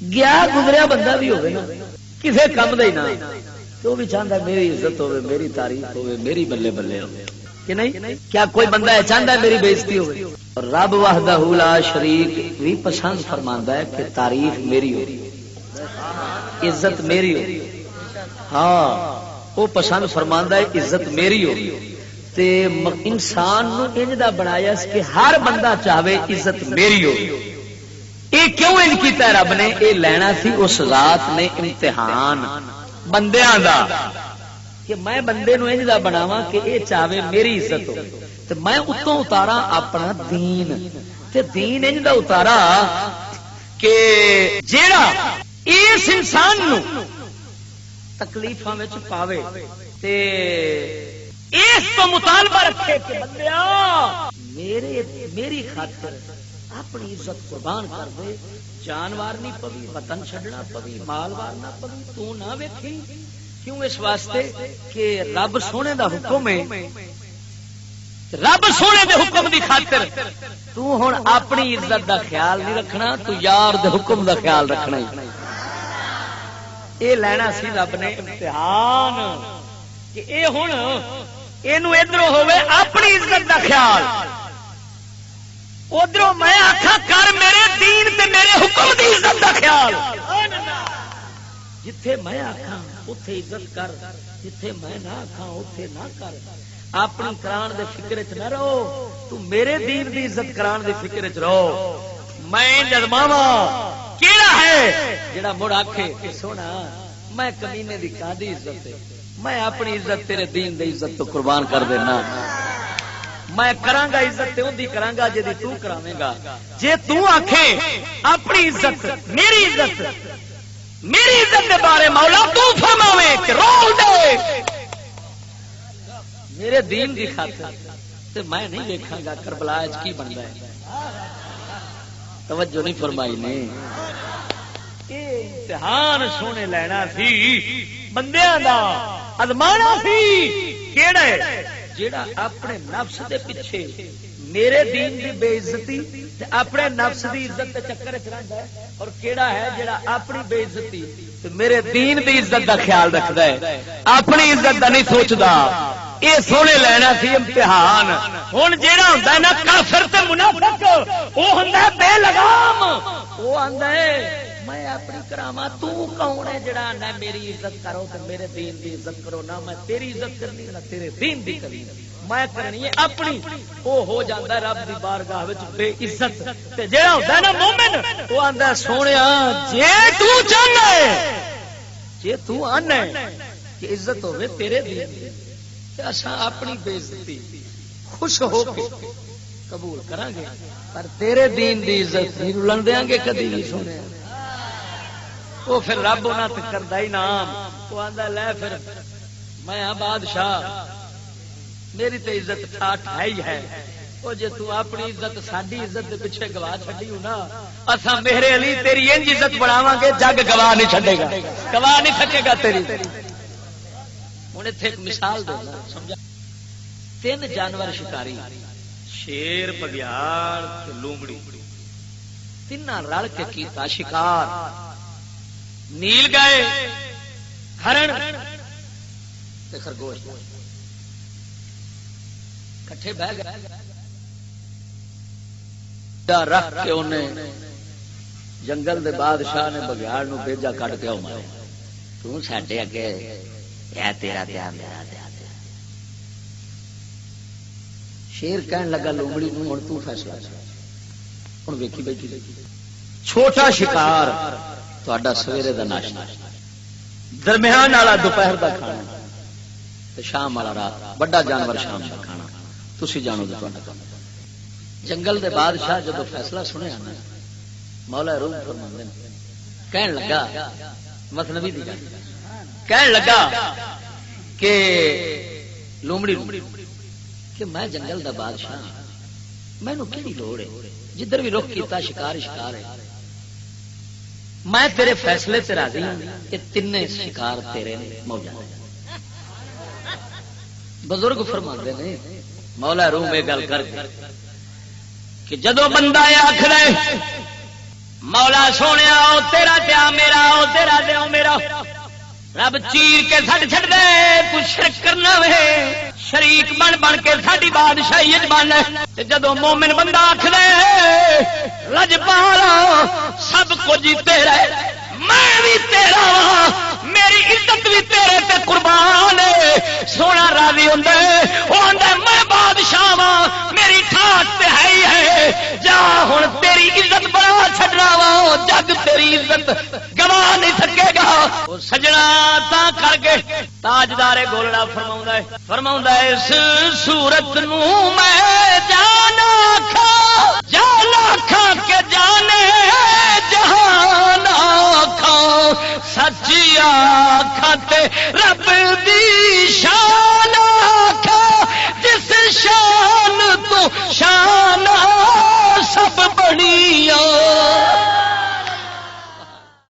گیا گزریا بندہ بھی ہوگا نا کسی کام کا ہی نہ تو بھی چاہتا ہے میری عزت ہوے، میری تعریف ہوے، میری بلے بلے ہو کہ نہیں؟ کیا کوئی بندہ ہے چاہتا ہے میری بےزتی ہوے؟ اور رب وحدہ لا شریک بھی پسند فرماندا ہے کہ تعریف میری ہو، عزت میری ہو۔ ہاں وہ پسند فرماندا ہے عزت میری ہو تے انسان نو انج دا بنایا کہ ہر بندہ چاہے عزت میری ہو۔ یہ کیوں انج کیتا ہے رب نے؟ یہ لینا سی اس ذات نے امتحان بندیاں دا کہ میں بندے نو انج دا بناواں کہ یہ چاہے میری عزت ہو تے میں اتوں اتارا اپنا دین تے دین انج دا اتارا کہ جیڑا اس انسان نو تکلیفاں وچ پاوے تے اس تو مطالبہ رکھے کہ بندیا میری خاطر اپنی عزت قربان کر دے، جان وارنی پوی، وطن چھڈنا پوی، مال وارنا پوی، تو نہ ویکھی کیوں؟ اس واسطے کہ رب سونے دا حکم ہے، رب سونے دے حکم دی خاطر تو ہن اپنی عزت دا خیال نہیں رکھنا، تو یار دے حکم دا خیال رکھنا ہی۔ اے لینا سی رب نے امتحان کہ اے ہن اینو ادھر ہوے اپنی عزت دا خیال، ادھر میں آخا کر میرے دین تے میرے حکم دی عزت دا خیال۔ جتھے میں آخا اتے عزت کر، جتھے میں نہ آخا اتے نہ کر۔ اپنی کران دے فکر چ نہ رہو، تو میرے دین دی عزت کران دی فکر چ رہو۔ میں جزماوا کیڑا ہے جڑا مڑ آکھے کہ سونا میں کمینے دی کادی عزت ہے، میں اپنی عزت تیرے دین دی عزت تو قربان کر دینا، میں کرانگا عزت تے اندی کرانگا جدی تو کراویں گا۔ جے تو آکھے اپنی عزت میری عزت، میری عزت کے بارے مولا تو فرماویں کہ رول دے میرے دین دی خاطر، تے میں نہیں دیکھاں گا کربلا وچ کی بندا ہے۔ توجہ نہیں فرمائی نے؟ اے امتحان سونے لینا سی بندیاں دا، ازمانا سی کیڑا ہے جیڑا اپنے نفس دے پیچھے میرے دین دی بے عزتی تے اپنے نفس دی عزت دے چکر وچ رہندا ہے، اور کیڑا ہے جیڑا اپنی بے عزتی تے میرے دین دی عزت دا خیال رکھدا ہے، اپنی عزت دا نہیں سوچدا۔ اے سونے لینا سی امتحان۔ ہن جیڑا ہوندا ہے نا کافر تے منافق، او ہوندا ہے بے لگام، او آندا ہے میں اپنی کراما، تو کون ہے جڑا نہ میری عزت کرو تے میرے دین دی عزت کرو؟ نہ میں تیری عزت کرنی نہ تیرے دین دی کرنی، میں کرنی ہے اپنی۔ او ہو جاندا ہے رب دی بارگاہ وچ بے عزت۔ تے جڑا ہوندا ہے نا مومن، او آندا ہے سونیا جے تو چاہنا ہے، جے تو آنا ہے کہ عزت ہوے تیرے دین دی، تے اساں اپنی بے عزتی خوش ہو کے قبول کران گے، پر تیرے دین دی عزت نہیں رلن دیاں گے کدی نہیں۔ سونیا وہ پھر رب انہاں تے کردا ہی نام، وہ آندا لے پھر میں ہاں بادشاہ، میری تے عزت ٹھاٹ ہے ہی ہے۔ وہ جے تو اپنی عزت ساڈی عزت دے پیچھے گواہ چھڈی ہو نا، اساں میرے علی تیری انج عزت بڑھاواں گے جگ گواہ نہیں چھڈے گا، گواہ نہیں تھکے گا تیری۔ ہن ایتھے ایک مثال دینا سمجھا۔ 3 جانور شکاری، شیر، بگیاڑ تے لومڑی، تیناں رل کے کیتا شکار۔ نیل گئے، ہرن تے خرگوش کٹھے بہ گئے، رکھ کے انہیں جنگل دے بادشاہ نے بگیاڑ نو بیجا کٹ کے مارے، تو ساڈے اگے اے تیرا دھیان میرا دھیان۔ شیر کہن لگا لومڑی نو ہن تو فیصلہ کر، ہن ویکھی بیٹھی چھوٹا شکار تہاڈا سویرے دا ناشتہ، درمیان والا دوپہر دا کھانا تے شام والا رات، بڑا جانور شام دا کھانا، تسی جانو تے تہاڈا کام۔ جنگل دے بادشاہ جدو فیصلہ سنیا نا، مولا روم فرماندے نے، کہن لگا مثنوی دی گل، کہن لگا کہ لومڑی کہ میں جنگل دا بادشاہ، مینوں کیڑی لوڑ ہے، جدھر بھی رخ کیتا شکار ہی شکار ہے، میں تیرے فیصلے تے راضی ہوں کہ تینے شکار تیرے موجود ہیں۔ بزرگ فرماندے نے مولا روم یہ گل کر کہ جدو بندہ آخر مولا سونے تیرا تے رب چیر کے چھڈ دے تو شرک کرنا وے شریک بن بن کے ساری بادشاہی بن جدو مومن بندہ آخ دے لجپالا سب کچھ تیرا میں بھی تیرا میری عزت بھی تیرے تے قربان سونا راضی ہوں وہ آدھا میں بادشاہ ہاں میری ٹھاٹ تے ہے ہی ہے جا ہوں تیری عزت بنا چھڈنا وا جگ تیری عزت گوا نہیں سکے گا وہ سجنا تا کر کے تاجدار گولڑا فرماؤں اس صورت نو میں جانا کھا کے جانے جہان سچی آنکھاں تے